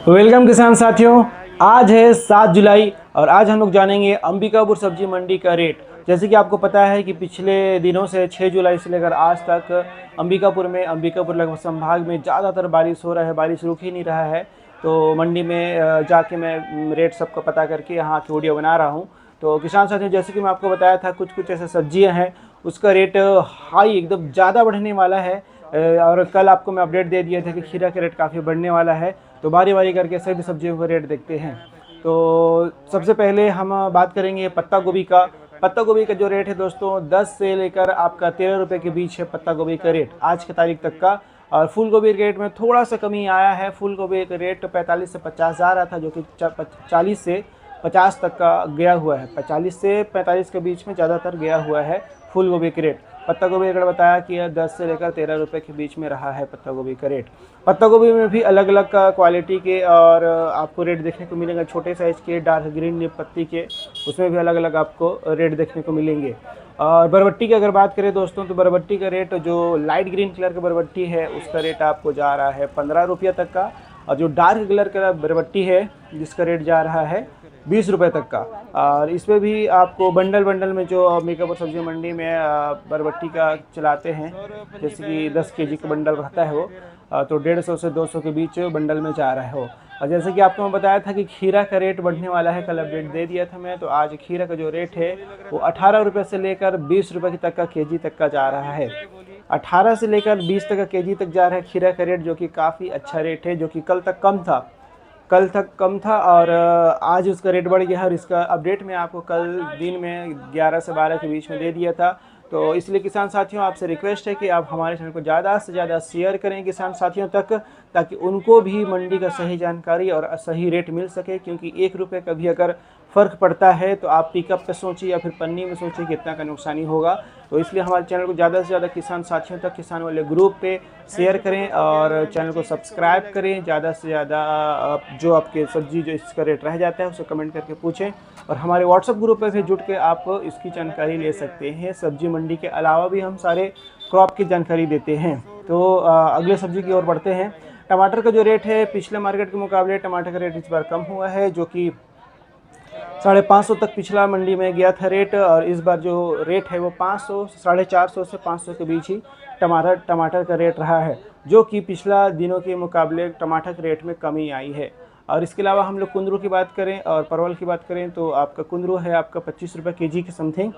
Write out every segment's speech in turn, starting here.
Welcome किसान साथियों। आज है 7 जुलाई और आज हम लोग जानेंगे अंबिकापुर सब्जी मंडी का रेट। जैसे कि आपको पता है कि पिछले दिनों से 6 जुलाई से लेकर आज तक अंबिकापुर लगभग संभाग में ज़्यादातर बारिश हो रहा है, बारिश रुक ही नहीं रहा है। तो मंडी में जाके मैं रेट सबका पता करके यहाँ की वीडियो बना रहा हूँ। तो किसान साथियों, जैसे कि मैं आपको बताया था, कुछ कुछ ऐसे सब्जियाँ हैं उसका रेट हाई एकदम ज़्यादा बढ़ने वाला है। और कल आपको मैं अपडेट दे दिया था कि खीरा का रेट काफ़ी बढ़ने वाला है। तो बारी बारी करके सभी सब्जियों का रेट देखते हैं। तो सबसे पहले हम बात करेंगे पत्ता गोभी का। पत्ता गोभी का जो रेट है दोस्तों, 10 से लेकर आपका 13 रुपये के बीच है पत्ता गोभी का रेट आज की तारीख तक का। और फूल गोभी के रेट में थोड़ा सा कमी आया है। फूल गोभी का रेट 45 से 50 जा रहा था, जो कि 40 से 50 तक का गया हुआ है। 40 से 45 के बीच में ज़्यादातर गया हुआ है फूल गोभी का रेट। पत्ता गोभी अगर बताया कि 10 से लेकर 13 रुपये के बीच में रहा है पत्ता गोभी का रेट। पत्ता गोभी में भी अलग अलग क्वालिटी के और आपको रेट देखने को मिलेंगे। छोटे साइज़ के, डार्क ग्रीन पत्ती के, उसमें भी अलग अलग आपको रेट देखने को मिलेंगे। और बरबट्टी की अगर बात करें दोस्तों, तो बरबट्टी का रेट, जो लाइट ग्रीन कलर का बरबट्टी है उसका रेट आपको जा रहा है 15 रुपये तक का। और जो डार्क कलर का बरबट्टी है जिसका रेट जा रहा है 20 रुपये तक का। और इसमें भी आपको बंडल में जो अंबिकापुर सब्जी मंडी में बरबट्टी का चलाते हैं, जैसे कि 10 केजी का बंडल रहता है वो, तो 150 से 200 के बीच बंडल में जा रहा है वो। और जैसे कि आपको मैं बताया था कि खीरा का रेट बढ़ने वाला है, कल अपडेट दे दिया था मैं। तो आज खीरा का जो रेट है वो 18 रुपये से लेकर 20 रुपये तक का केजी तक का जा रहा है। 18 से लेकर 20 तक का केजी तक जा रहा है खीरा का रेट, जो कि काफ़ी अच्छा रेट है, जो कि कल तक कम था और आज उसका रेट बढ़ गया है। और इसका अपडेट मैं आपको कल दिन में 11 से 12 के बीच में दे दिया था। तो इसलिए किसान साथियों, आपसे रिक्वेस्ट है कि आप हमारे चैनल को ज़्यादा से ज़्यादा शेयर करें किसान साथियों तक, ताकि उनको भी मंडी का सही जानकारी और सही रेट मिल सके। क्योंकि 1 रुपये का भी अगर फ़र्क पड़ता है तो आप पिकअप पे सोचिए या फिर पन्नी में सोचिए कितना का नुकसानी होगा। तो इसलिए हमारे चैनल को ज़्यादा से ज़्यादा किसान साथियों तक, किसान वाले ग्रुप पे शेयर करें और चैनल को सब्सक्राइब करें। ज़्यादा से ज़्यादा जो आपके सब्जी जो इसका रेट रह जाता है उसे कमेंट करके पूछें। और हमारे व्हाट्सएप ग्रुप पे भी जुड़ के आप इसकी जानकारी ले सकते हैं। सब्जी मंडी के अलावा भी हम सारे क्रॉप की जानकारी देते हैं। तो अगले सब्जी की ओर बढ़ते हैं। टमाटर का जो रेट है, पिछले मार्केट के मुकाबले टमाटर का रेट इस बार कम हुआ है, जो कि 550 तक पिछला मंडी में गया था रेट। और इस बार जो रेट है वो 500, 450 से 500 के बीच ही टमाटर का रेट रहा है, जो कि पिछला दिनों के मुकाबले टमाटर के रेट में कमी आई है। और इसके अलावा हम लोग कुंदरू की बात करें और परवल की बात करें, तो आपका कुंदरू है आपका 25 रुपये केजी के समथिंग।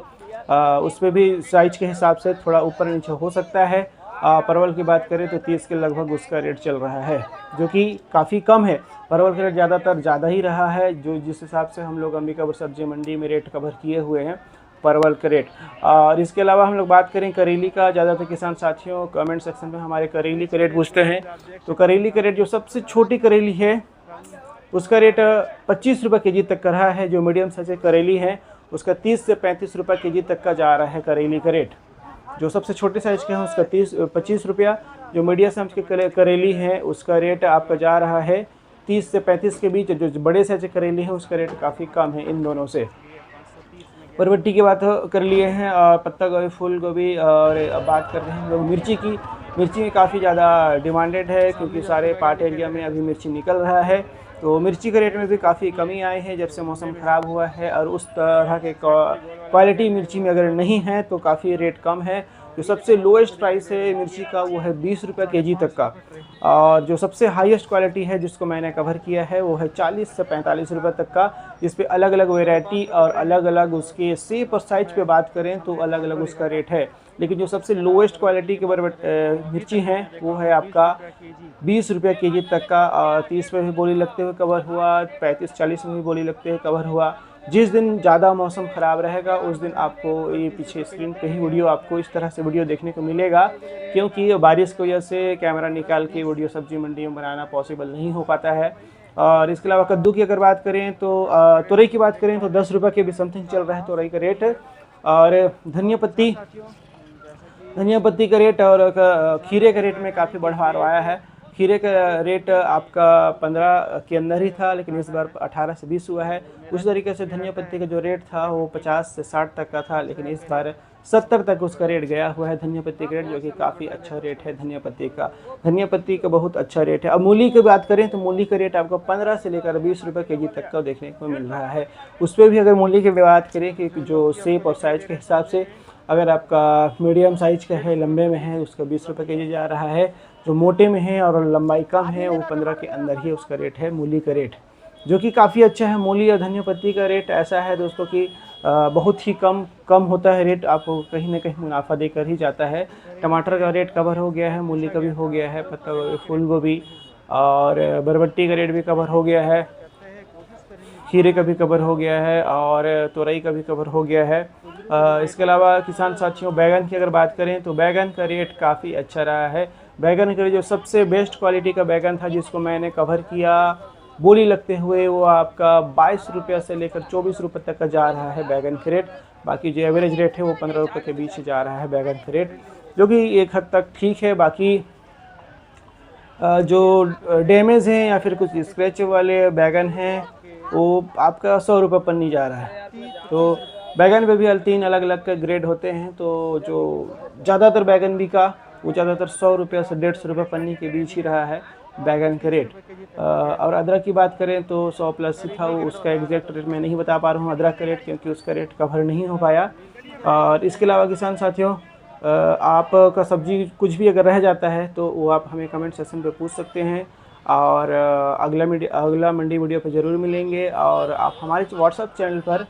उस पर भी साइज के हिसाब से थोड़ा ऊपर नीचे हो सकता है। परवल की बात करें तो 30 के लगभग उसका रेट चल रहा है, जो कि काफ़ी कम है। परवल का रेट ज़्यादातर ज़्यादा ही रहा है, जो जिस हिसाब से हम लोग अंबिकापुर सब्जी मंडी में रेट कवर किए हुए हैं परवल का रेट। और इसके अलावा हम लोग बात करें करेली का। ज़्यादातर किसान साथियों कमेंट सेक्शन में हमारे करेली का रेट पूछते हैं। तो करेली का रेट, जो सबसे छोटी करेली है उसका रेट 25 रुपये केजी तक का रहा है। जो मीडियम साइज करेली है उसका 30 से 35 रुपये केजी तक का जा रहा है करेली का रेट। जो सबसे छोटे साइज़ के हैं उसका 25 रुपया। जो मीडियम साइज के करेली है उसका रेट आपका जा रहा है 30 से 35 के बीच। जो बड़े साइज करेली है उसका रेट काफ़ी कम है इन दोनों से। बरबट्टी की बात कर लिए हैं, और पत्ता गोभी, फूल गोभी, और अब बात कर रहे हैं हम लोग मिर्ची की। मिर्ची में काफ़ी ज़्यादा डिमांडेड है, क्योंकि सारे पार्ट एरिया में अभी मिर्ची निकल रहा है। तो मिर्ची के रेट में भी काफ़ी कमी आई है जब से मौसम ख़राब हुआ है। और उस तरह के क्वालिटी मिर्ची में अगर नहीं है तो काफ़ी रेट कम है। जो सबसे लोएस्ट प्राइस है मिर्ची का वो है 20 रुपये केजी तक का। और जो सबसे हाईएस्ट क्वालिटी है जिसको मैंने कवर किया है वो है 40 से 45 रुपये तक का। इस पे अलग अलग वैरायटी और अलग अलग उसके शेप और साइज पे बात करें तो अलग अलग उसका रेट है। लेकिन जो सबसे लोएस्ट क्वालिटी के मिर्ची हैं वो है आपका 20 रुपये केजी तक का। और 30 में भी बोली लगते हुए कवर हुआ, 35-40 में भी बोली लगते हुए कवर हुआ। जिस दिन ज़्यादा मौसम ख़राब रहेगा उस दिन आपको ये पीछे स्क्रीन पे ही वीडियो, आपको इस तरह से वीडियो देखने को मिलेगा। क्योंकि बारिश की वजह से कैमरा निकाल के वीडियो सब्जी मंडी में बनाना पॉसिबल नहीं हो पाता है। और इसके अलावा कद्दू की अगर बात करें तो तुरई की बात करें तो 10 रुपये के भी समथिंग चल रहा है तुरई का रेट। और धनिया पत्ती का रेट और खीरे का रेट में काफ़ी बढ़ाव आया है। खीरे का रेट आपका 15 के अंदर ही था, लेकिन इस बार 18 से 20 हुआ है। उस तरीके से धनिया पत्ती का जो रेट था वो 50 से 60 तक का था, लेकिन इस बार 70 तक उसका रेट गया हुआ है धनिया पत्ती का रेट, जो कि काफ़ी अच्छा रेट है धनिया पत्ती का। धनिया पत्ती का बहुत अच्छा रेट है। अब मूली की बात करें तो मूली का रेट आपको 15 से लेकर 20 रुपये केजी तक का देखने को मिल रहा है। उस पर भी अगर मूली की बात करें कि जो शेप और साइज़ के हिसाब से, अगर आपका मीडियम साइज़ का है, लंबे में है, उसका 20 रुपये केजी जा रहा है। जो मोटे में है और लंबाई कम है वो 15 के अंदर ही उसका रेट है मूली का रेट, जो कि काफ़ी अच्छा है। मूली और धनिया पत्ती का रेट ऐसा है दोस्तों कि बहुत ही कम होता है रेट, आपको कहीं ना कहीं मुनाफा देकर ही जाता है। टमाटर का रेट कवर हो गया है, मूली का भी हो गया है, पत्ता गोभी, फूल गोभी और बरबट्टी का रेट भी कवर हो गया है, खीरे का भी कवर हो गया है और तोरई का भी कवर हो गया है। इसके अलावा किसान साथियों, बैगन की अगर बात करें तो बैगन का रेट काफ़ी अच्छा रहा है। बैगन का जो सबसे बेस्ट क्वालिटी का बैगन था जिसको मैंने कवर किया बोली लगते हुए, वो आपका 22 रुपये से लेकर 24 रुपये तक का जा रहा है बैगन का रेट। बाकी जो एवरेज रेट है वो 15 रुपये के बीच जा रहा है बैगन का रेट, जो कि एक हद तक ठीक है। बाकी जो डैमेज हैं या फिर कुछ स्क्रैच वाले बैगन हैं वो आपका 100 रुपये पन्नी जा रहा है। तो बैगन पे भी 3 अलग अलग के ग्रेड होते हैं। तो जो ज़्यादातर बैगन बिका वो ज़्यादातर 100 रुपये से 150 रुपये पन्नी के बीच ही रहा है बैगन का रेट। और अदरक की बात करें तो 100 प्लस ही था, वो उसका एग्जैक्ट रेट मैं नहीं बता पा रहा हूँ अदरक का रेट, क्योंकि उसका रेट कवर नहीं हो पाया। और इसके अलावा किसान साथियों, आपका सब्जी कुछ भी अगर रह जाता है तो वो आप हमें कमेंट सेक्शन पे पूछ सकते हैं। और अगला मंडी वीडियो पे ज़रूर मिलेंगे। और आप हमारे व्हाट्सएप चैनल पर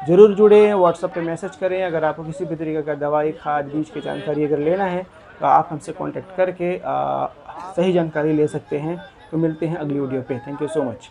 ज़रूर जुड़े, व्हाट्सएप पे मैसेज करें। अगर आपको किसी भी तरीके का दवाई, खाद, बीज की जानकारी अगर लेना है तो आप हमसे कांटेक्ट करके सही जानकारी ले सकते हैं। तो मिलते हैं अगली वीडियो पे। Thank you so much.